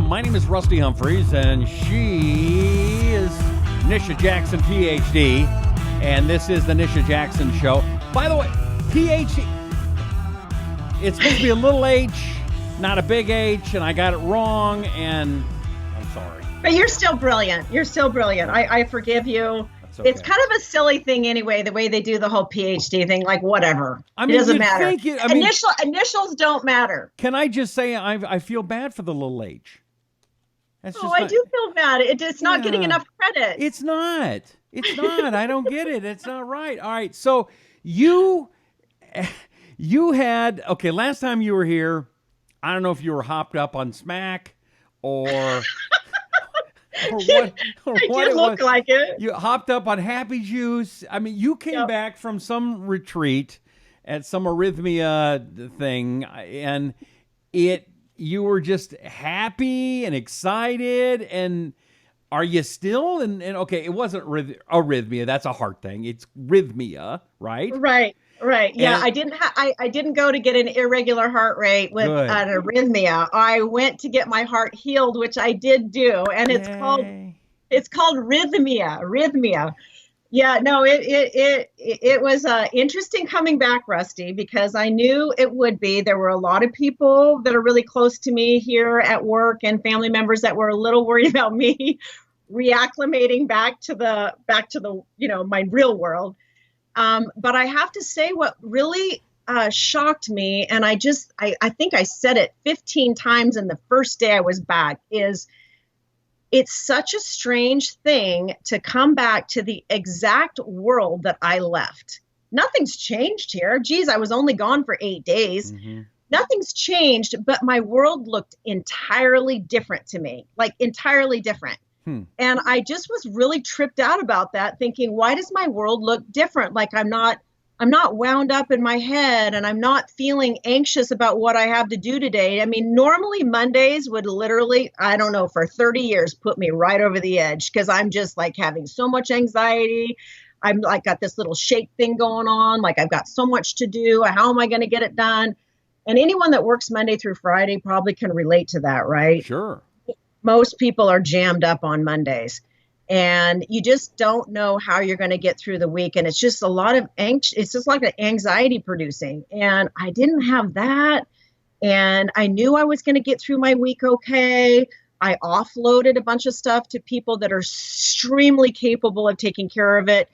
My name is Rusty Humphries, and she is Nisha Jackson, PhD. And this is the Nisha Jackson Show. By the way, PhD, it's supposed to be a little H, not a big H, and I got it wrong, and I'm sorry. But you're still brilliant. You're still brilliant. I forgive you. Okay. It's kind of a silly thing anyway, the way they do the whole PhD thing, like whatever. It doesn't matter. Initials don't matter. Can I just say I feel bad for the little H? I do feel bad. It's not getting enough credit. It's not. I don't get it. It's not right. All right. So you had, last time you were here, I don't know if you were hopped up on smack or... It did look like it. You hopped up on Happy Juice. I mean, you came back from some retreat at some arrhythmia thing, and you were just happy and excited. And are you still? And okay, it wasn't arrhythmia. That's a heart thing. It's rhythmia, right? Right. Yeah, and I didn't go to get an irregular heart rate with an arrhythmia. I went to get my heart healed, which I did do, and it's called rhythmia. Yeah, no, it was interesting coming back, Rusty, because I knew it would be. There were a lot of people that are really close to me here at work and family members that were a little worried about me reacclimating back to the my real world. But I have to say what really shocked me, and I think I said it 15 times in the first day I was back, is it's such a strange thing to come back to the exact world that I left. Nothing's changed here. Geez, I was only gone for 8 days. Mm-hmm. Nothing's changed, but my world looked entirely different to me, like entirely different. And I just was really tripped out about that, thinking, why does my world look different? Like I'm not wound up in my head, and I'm not feeling anxious about what I have to do today. I mean, normally Mondays would literally, I don't know, for 30 years put me right over the edge, because I'm just like having so much anxiety. I'm like got this little shake thing going on. Like I've got so much to do. How am I going to get it done? And anyone that works Monday through Friday probably can relate to that, right? Sure. Most people are jammed up on Mondays, and you just don't know how you're going to get through the week. And it's just a lot of it's just like an anxiety producing. And I didn't have that. And I knew I was going to get through my week okay. I offloaded a bunch of stuff to people that are extremely capable of taking care of it.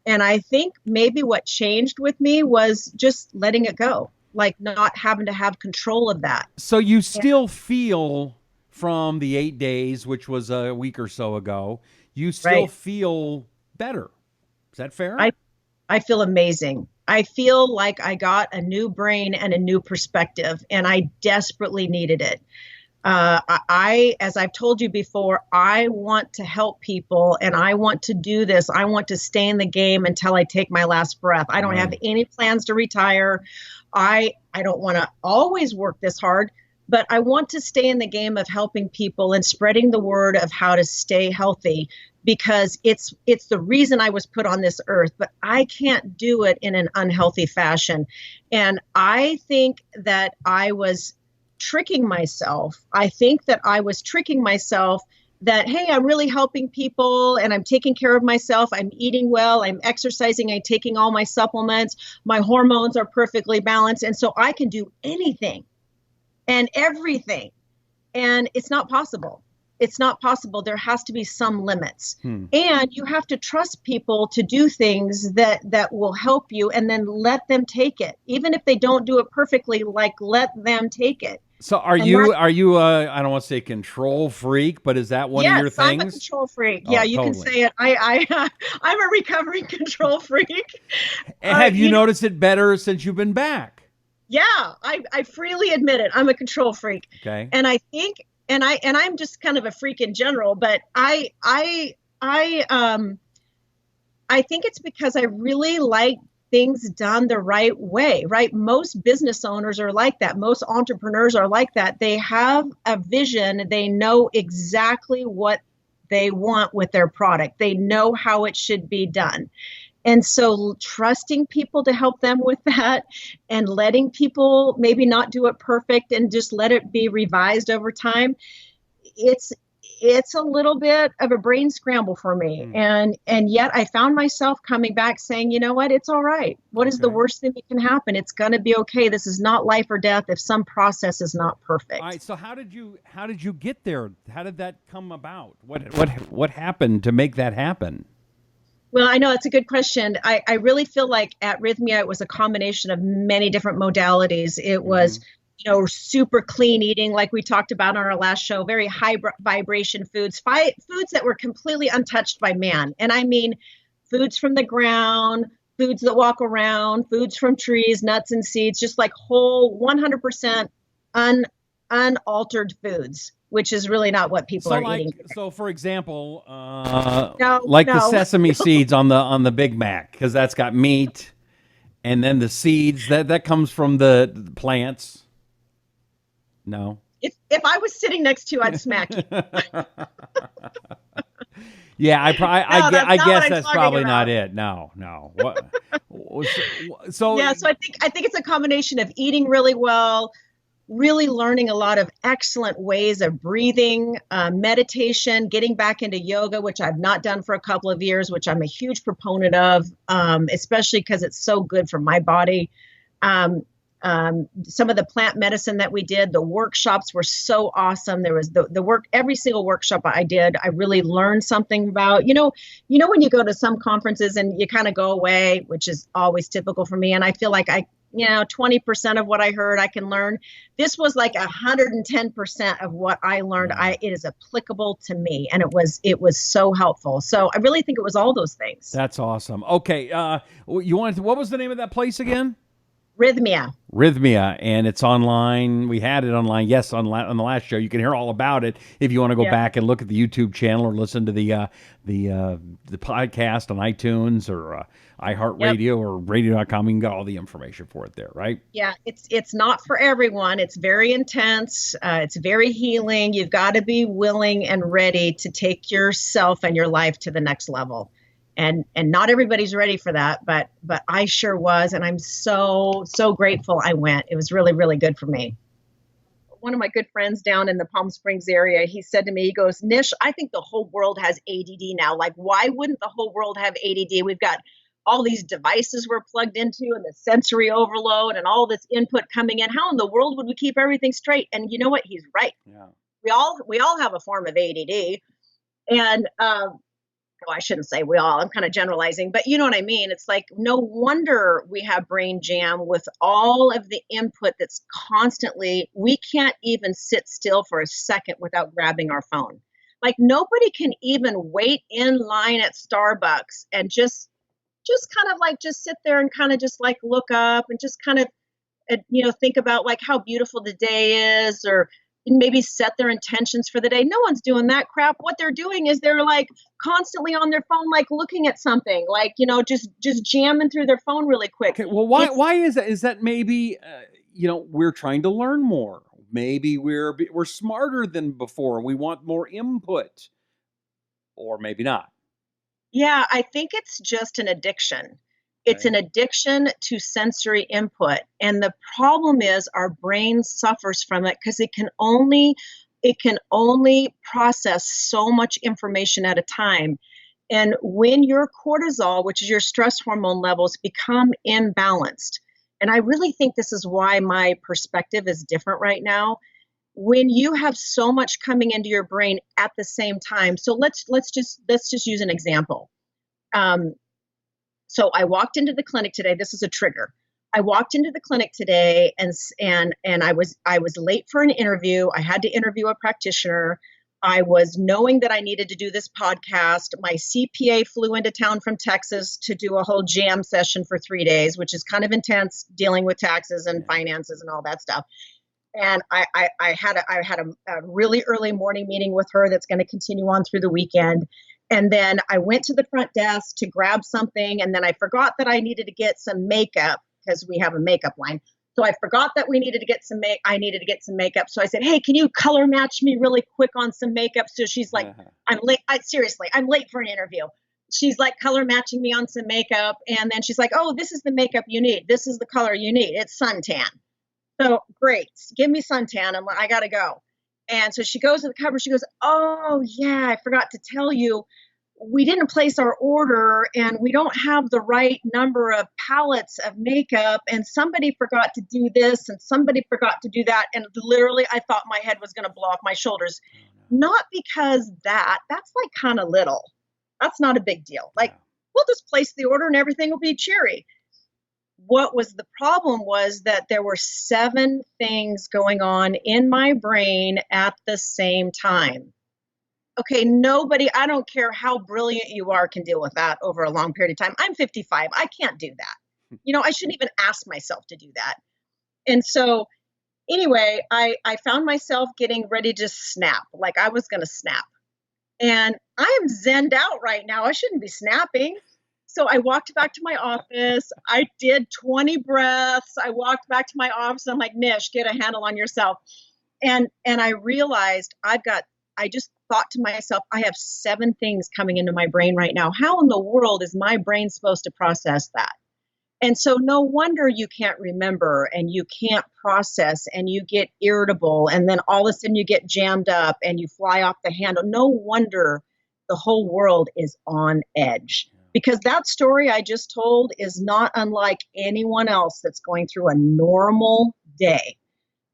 And I think maybe what changed with me was just letting it go, like not having to have control of that. So you still feel... from the 8 days, which was a week or so ago, you still feel better. Is that fair? I feel amazing. I feel like I got a new brain and a new perspective, and I desperately needed it. As I've told you before, I want to help people, and I want to do this. I want to stay in the game until I take my last breath. I don't have any plans to retire. I don't want to always work this hard, but I want to stay in the game of helping people and spreading the word of how to stay healthy, because it's the reason I was put on this earth, but I can't do it in an unhealthy fashion. And I think that I was tricking myself. I think that I was tricking myself that, hey, I'm really helping people and I'm taking care of myself. I'm eating well. I'm exercising. I'm taking all my supplements. My hormones are perfectly balanced. And so I can do anything and everything. And it's not possible. It's not possible. There has to be some limits. And you have to trust people to do things that will help you, and then let them take it. Even if they don't do it perfectly, like let them take it. So are you I don't want to say control freak, but is that one of your things? Yes, I'm a control freak. Yeah, you totally can say it. I'm a recovering control freak. Have you noticed it better since you've been back? Yeah, I freely admit it. I'm a control freak. Okay. And I think, and I'm just kind of a freak in general, but I think it's because I really like things done the right way, right? Most business owners are like that. Most entrepreneurs are like that. They have a vision. They know exactly what they want with their product. They know how it should be done. And so trusting people to help them with that, and letting people maybe not do it perfect and just let it be revised over time, it's a little bit of a brain scramble for me. And yet I found myself coming back saying, you know what, it's all right. What is the worst thing that can happen? It's going to be okay. This is not life or death if some process is not perfect. All right. So how did you get there? How did that come about? What happened to make that happen? Well, I know it's a good question. I really feel like at Rhythmia, it was a combination of many different modalities. It was, super clean eating, like we talked about on our last show, very high vibration foods, foods that were completely untouched by man. And I mean, foods from the ground, foods that walk around, foods from trees, nuts and seeds, just like whole 100% unaltered foods, which is really not what people are eating. So, for example, the sesame seeds on the Big Mac, because that's got meat, and then the seeds that comes from the plants. No. If I was sitting next to you, I'd smack you. Yeah, I guess that's probably not it. No. So I think it's a combination of eating really well, really learning a lot of excellent ways of breathing, meditation, getting back into yoga, which I've not done for a couple of years, which I'm a huge proponent of, especially because it's so good for my body. Some of the plant medicine that we did, the workshops were so awesome. There was the work, every single workshop I did, I really learned something about, when you go to some conferences and you kind of go away, which is always typical for me. And I feel like 20% of what I heard, I can learn. This was like 110% of what I learned. It is applicable to me, and it was so helpful. So I really think it was all those things. That's awesome. Okay, what was the name of that place again? Rhythmia, and it's online. We had it online, yes, on the last show. You can hear all about it if you want to go back and look at the YouTube channel or listen to the podcast on iTunes or iHeartRadio or radio.com. You can get all the information for it there, right? Yeah, it's not for everyone. It's very intense. It's very healing. You've got to be willing and ready to take yourself and your life to the next level. And not everybody's ready for that, but I sure was, and I'm so grateful I went. It was really, really good for me. One of my good friends down in the Palm Springs area, he said to me, he goes, Nish, I think the whole world has ADD now. Like, why wouldn't the whole world have ADD? We've got all these devices we're plugged into and the sensory overload and all this input coming in. How in the world would we keep everything straight? And you know what? He's right. Yeah. We all have a form of ADD. And I shouldn't say we all, I'm kind of generalizing, but you know what I mean? It's like, no wonder we have brain jam with all of the input that's constantly, we can't even sit still for a second without grabbing our phone. Like nobody can even wait in line at Starbucks and just kind of like, just sit there and kind of just like look up and just kind of, think about like how beautiful the day is, or maybe set their intentions for the day. No one's doing that crap. What they're doing is they're like constantly on their phone, like looking at something, like, just jamming through their phone really quick. Okay, well, why is that? Is that maybe, we're trying to learn more. Maybe we're smarter than before. We want more input, or maybe not. Yeah, I think it's just an addiction. It's an addiction to sensory input. And the problem is our brain suffers from it because it can only process so much information at a time. And when your cortisol, which is your stress hormone levels, become imbalanced, and I really think this is why my perspective is different right now. When you have so much coming into your brain at the same time. So let's just use an example. So I walked into the clinic today. This is a trigger. I walked into the clinic today and I was late for an interview. I had to interview a practitioner. I was knowing that I needed to do this podcast. My CPA flew into town from Texas to do a whole jam session for 3 days, which is kind of intense, dealing with taxes and finances and all that stuff. And I had a really early morning meeting with her that's going to continue on through the weekend. And then I went to the front desk to grab something. And then I forgot that I needed to get some makeup because we have a makeup line. So I forgot that I needed to get some makeup. So I said, hey, can you color match me really quick on some makeup? So she's like, I'm late. I'm late for an interview. She's like color matching me on some makeup. And then she's like, oh, this is the makeup you need. This is the color you need. It's suntan. So great. Give me suntan. I got to go. And so she goes to the cupboard. She goes, oh, yeah, I forgot to tell you. We didn't place our order and we don't have the right number of pallets of makeup. And somebody forgot to do this and somebody forgot to do that. And literally, I thought my head was going to blow off my shoulders. Not because that's like kind of little. That's not a big deal. Like, we'll just place the order and everything will be cherry. What was the problem was that there were 7 things going on in my brain at the same time. Okay, nobody, I don't care how brilliant you are, can deal with that over a long period of time. I'm 55. I can't do that. I shouldn't even ask myself to do that. And so anyway, I found myself getting ready to snap, like I was going to snap. And I am zenned out right now. I shouldn't be snapping. So I walked back to my office. I did 20 breaths. I walked back to my office. I'm like, Nish, get a handle on yourself. And I realized I just thought to myself, I have 7 things coming into my brain right now. How in the world is my brain supposed to process that? And so no wonder you can't remember and you can't process and you get irritable and then all of a sudden you get jammed up and you fly off the handle. No wonder the whole world is on edge, because that story I just told is not unlike anyone else that's going through a normal day.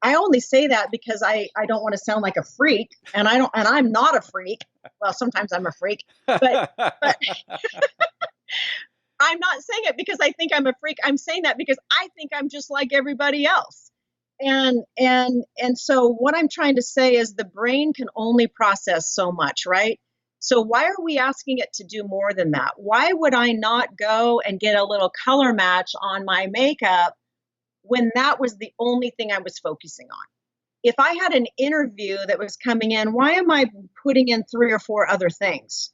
I only say that because I don't want to sound like a freak, and I'm not a freak. Well, sometimes I'm a freak, but I'm not saying it because I think I'm a freak. I'm saying that because I think I'm just like everybody else. And so what I'm trying to say is the brain can only process so much, right? So why are we asking it to do more than that? Why would I not go and get a little color match on my makeup when that was the only thing I was focusing on? If I had an interview that was coming in, why am I putting in 3 or 4 other things?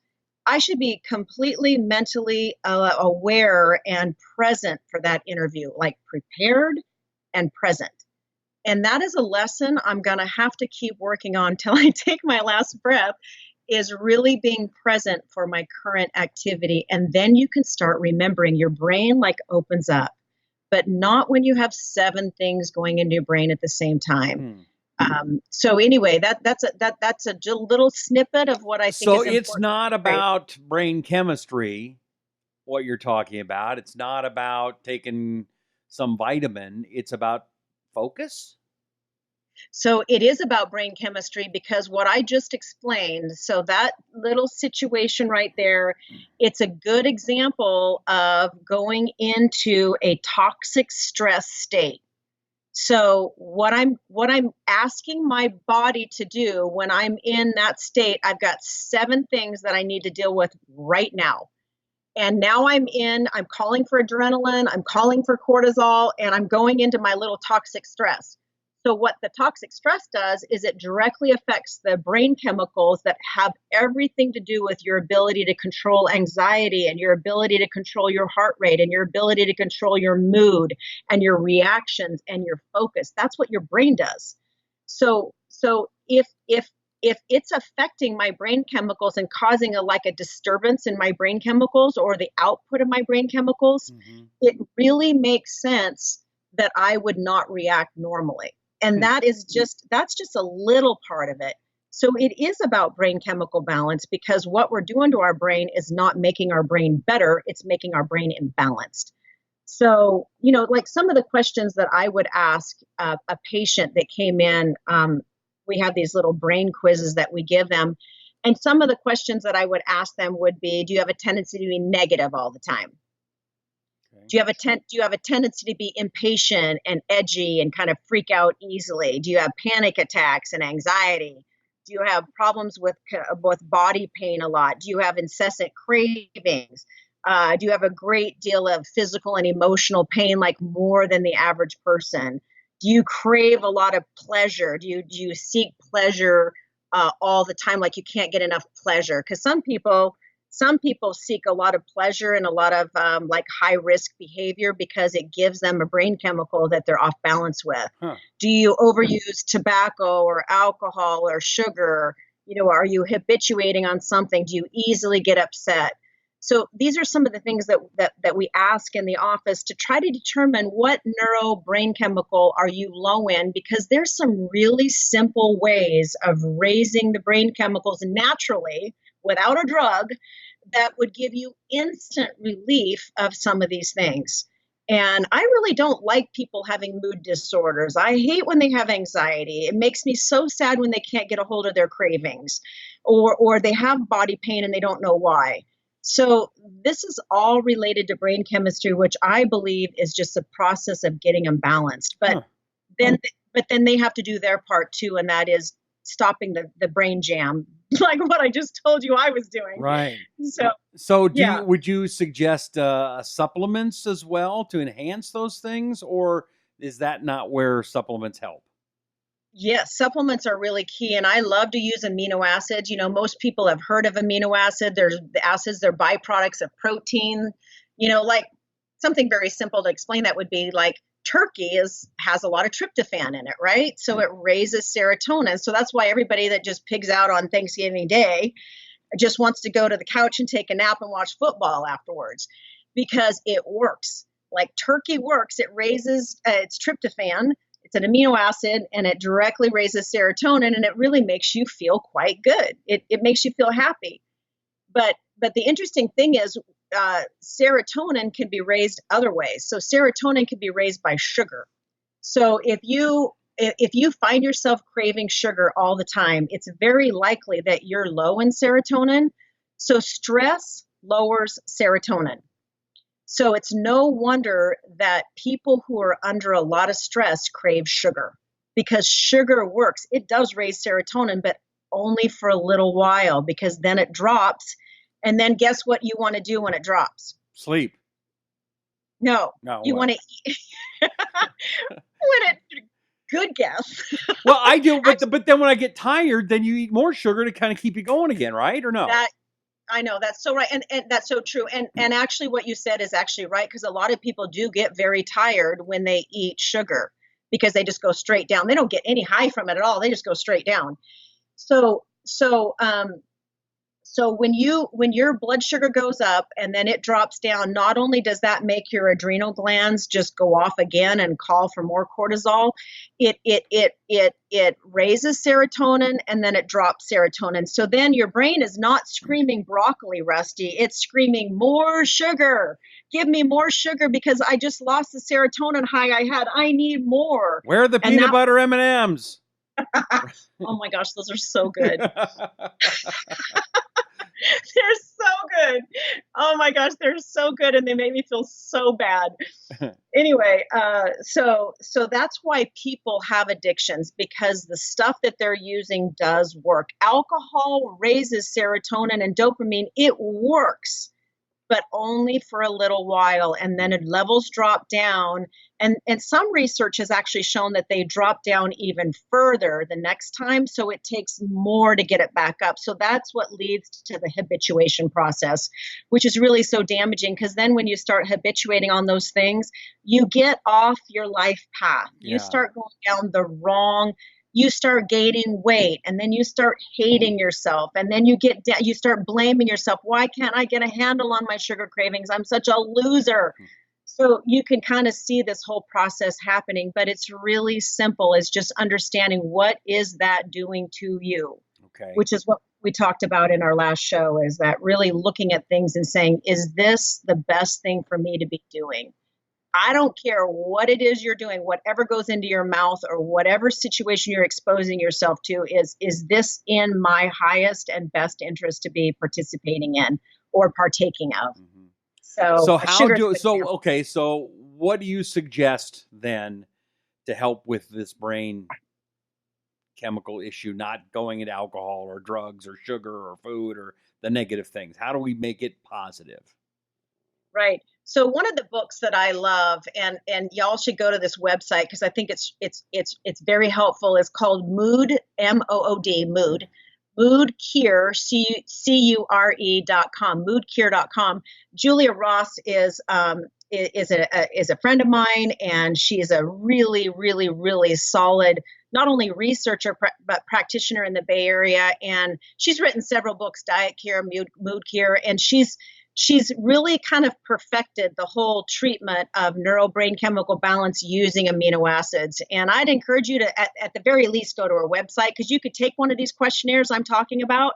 I should be completely mentally aware and present for that interview, like prepared and present. And that is a lesson I'm going to have to keep working on till I take my last breath, is really being present for my current activity. And then you can start remembering. Your brain like opens up, but not when you have 7 things going into your brain at the same time. So anyway, that's a little snippet of what I think is important. So it's not about brain chemistry, what you're talking about. It's not about taking some vitamin. It's about focus. So it is about brain chemistry, because what I just explained, so that little situation right there, it's a good example of going into a toxic stress state. So what I'm asking my body to do when I'm in that state, I've got 7 things that I need to deal with right now. And now I'm calling for adrenaline, I'm calling for cortisol, and I'm going into my little toxic stress. So what the toxic stress does is it directly affects the brain chemicals that have everything to do with your ability to control anxiety and your ability to control your heart rate and your ability to control your mood and your reactions and your focus. That's what your brain does. So if it's affecting my brain chemicals and causing a disturbance in my brain chemicals or the output of my brain chemicals, it really makes sense that I would not react normally. And that's just a little part of it. So it is about brain chemical balance, because what we're doing to our brain is not making our brain better, it's making our brain imbalanced. So, like some of the questions that I would ask a patient that came in, we have these little brain quizzes that we give them. And some of the questions that I would ask them would be, do you have a tendency to be negative all the time? Do you have a tendency to be impatient and edgy and kind of freak out easily? Do you have panic attacks and anxiety? Do you have problems with body pain a lot? Do you have incessant cravings? Do you have a great deal of physical and emotional pain, like more than the average person? Do you crave a lot of pleasure? Do you seek pleasure all the time, like you can't get enough pleasure? Because some people seek a lot of pleasure and a lot of high risk behavior because it gives them a brain chemical that they're off balance with. Do you overuse tobacco or alcohol or sugar? Are you habituating on something? Do you easily get upset? So these are some of the things that we ask in the office to try to determine what neuro brain chemical are you low in, because there's some really simple ways of raising the brain chemicals naturally without a drug that would give you instant relief of some of these things. And I really don't like people having mood disorders. I hate when they have anxiety. It makes me so sad when they can't get a hold of their cravings, or they have body pain and they don't know why. So this is all related to brain chemistry, which I believe is just a process of getting them balanced. But then they have to do their part too, and that is stopping the brain jam, like what I just told you I was doing. Right. So would you suggest supplements as well to enhance those things, or is that not where supplements help? Yes, supplements are really key. And I love to use amino acids. You know, most people have heard of amino acid. There's the acids, they're byproducts of protein. You know, like something very simple to explain that would be like turkey has a lot of tryptophan in it, right? So it raises serotonin. So that's why everybody that just pigs out on Thanksgiving Day just wants to go to the couch and take a nap and watch football afterwards, because it works. Like turkey works. It raises it's tryptophan. It's an amino acid, and it directly raises serotonin, and it really makes you feel quite good. It makes you feel happy. But the interesting thing is serotonin can be raised other ways. So serotonin can be raised by sugar. So if you find yourself craving sugar all the time, it's very likely that you're low in serotonin. So stress lowers serotonin. So it's no wonder that people who are under a lot of stress crave sugar, because sugar works. It does raise serotonin, but only for a little while, because then it drops. And then guess what you want to do when it drops? Sleep. No, you want to eat. Good guess. Well, I do, but then when I get tired, then you eat more sugar to kind of keep you going again, right? Or no? I know, that's so right. And that's so true. And actually what you said is actually right, because a lot of people do get very tired when they eat sugar, because they just go straight down. They don't get any high from it at all. They just go straight down. So when your blood sugar goes up and then it drops down, not only does that make your adrenal glands just go off again and call for more cortisol, it raises serotonin, and then it drops serotonin. So then your brain is not screaming broccoli, Rusty. It's screaming more sugar. Give me more sugar, because I just lost the serotonin high I had. I need more. Where are the peanut butter M&Ms? Oh my gosh, those are so good. They're so good. Oh my gosh, they're so good, and they make me feel so bad. Anyway, so that's why people have addictions, because the stuff that they're using does work. Alcohol raises serotonin and dopamine. It works, but only for a little while, and then levels drop down. And some research has actually shown that they drop down even further the next time. So it takes more to get it back up. So that's what leads to the habituation process, which is really so damaging, because then when you start habituating on those things, you get off your life path. Yeah. You start going down the wrong. You start gaining weight, and then you start hating yourself, and then you start blaming yourself. Why can't I get a handle on my sugar cravings? I'm such a loser. So you can kind of see this whole process happening, but it's really simple. It's just understanding what is that doing to you, which is what we talked about in our last show, is that really looking at things and saying, is this the best thing for me to be doing? I don't care what it is you're doing, whatever goes into your mouth or whatever situation you're exposing yourself to, is this in my highest and best interest to be participating in or partaking of? Mm-hmm. So what do you suggest then to help with this brain chemical issue, not going into alcohol or drugs or sugar or food or the negative things? How do we make it positive? Right. So one of the books that I love, and y'all should go to this website, because I think it's very helpful, is called Mood, MOOD, Mood Cure, CURE.com, moodcure.com. Julia Ross is a friend of mine, and she's a really, really, really solid, not only researcher, but practitioner in the Bay Area. And she's written several books, Diet Cure, Mood Cure, and she's she's really kind of perfected the whole treatment of neurobrain chemical balance using amino acids. And I'd encourage you to, at the very least, go to her website, because you could take one of these questionnaires I'm talking about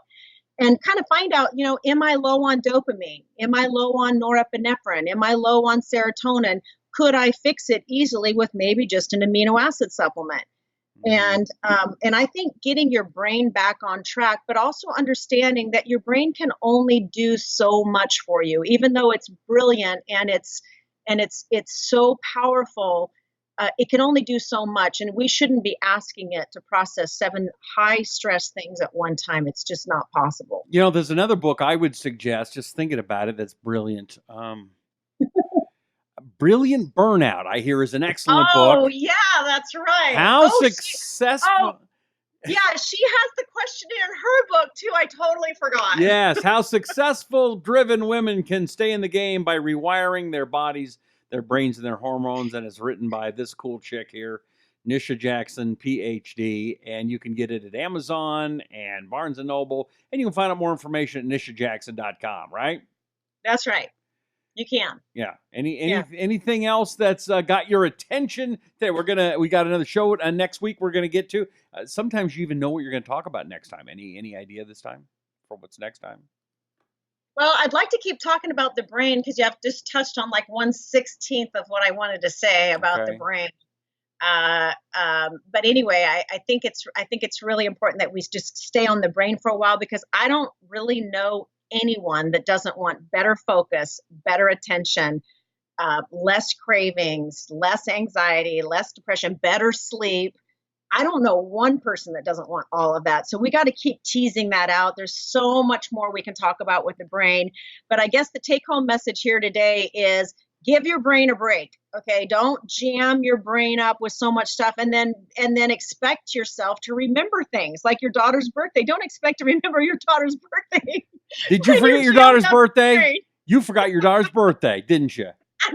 and kind of find out, am I low on dopamine? Am I low on norepinephrine? Am I low on serotonin? Could I fix it easily with maybe just an amino acid supplement? And I think getting your brain back on track, but also understanding that your brain can only do so much for you, even though it's brilliant and it's so powerful. It can only do so much, and we shouldn't be asking it to process 7 high stress things at one time. It's just not possible. There's another book I would suggest, just thinking about it, that's brilliant. Brilliant Burnout, I hear, is an excellent book. Oh, yeah, that's right. How successful... Yeah, she has the questionnaire in her book, too. I totally forgot. Yes, how successful, driven women can stay in the game by rewiring their bodies, their brains, and their hormones. And it's written by this cool chick here, Nisha Jackson, PhD. And you can get it at Amazon and Barnes & Noble. And you can find out more information at nishajackson.com, right? That's right. You can. Yeah. Anything else that's got your attention that we got another show next week we're gonna get to? Sometimes you even know what you're gonna talk about next time. Any idea this time for what's next time? Well, I'd like to keep talking about the brain, because you have just touched on like 1/16 of what I wanted to say about the brain. But anyway, I think it's really important that we just stay on the brain for a while, because I don't really know anyone that doesn't want better focus, better attention, less cravings, less anxiety, less depression, better sleep. I don't know one person that doesn't want all of that. So we got to keep teasing that out. There's so much more we can talk about with the brain. But I guess the take-home message here today is give your brain a break. Okay, don't jam your brain up with so much stuff and then expect yourself to remember things like your daughter's birthday. Don't expect to remember your daughter's birthday. Did you forget your daughter's birthday? You forgot your daughter's birthday, didn't you?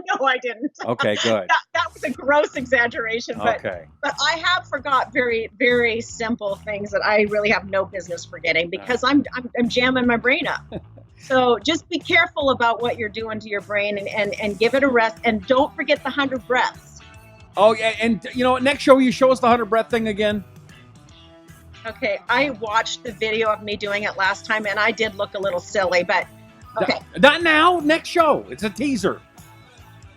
No, I didn't. Okay, good. That was a gross exaggeration, but I have forgot very, very simple things that I really have no business forgetting, because I'm jamming my brain up. So just be careful about what you're doing to your brain and give it a rest, and don't forget the 100 breaths. Oh yeah, and next show you show us the 100 breath thing again. Okay, I watched the video of me doing it last time, and I did look a little silly, but okay. Not now. Next show. It's a teaser.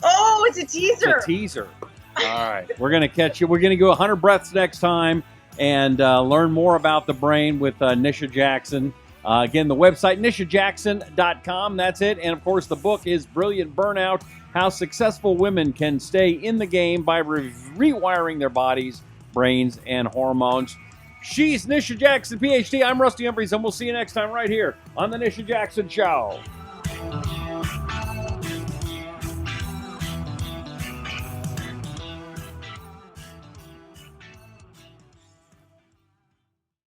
Oh, it's a teaser. It's a teaser. All right. We're going to catch you. We're going to go 100 breaths next time and learn more about the brain with Nisha Jackson. Again, the website, nishajackson.com. That's it. And, of course, the book is Brilliant Burnout, How Successful Women Can Stay in the Game by Rewiring Their Bodies, Brains, and Hormones. She's Nisha Jackson, PhD. I'm Rusty Humphries, and we'll see you next time right here on The Nisha Jackson Show.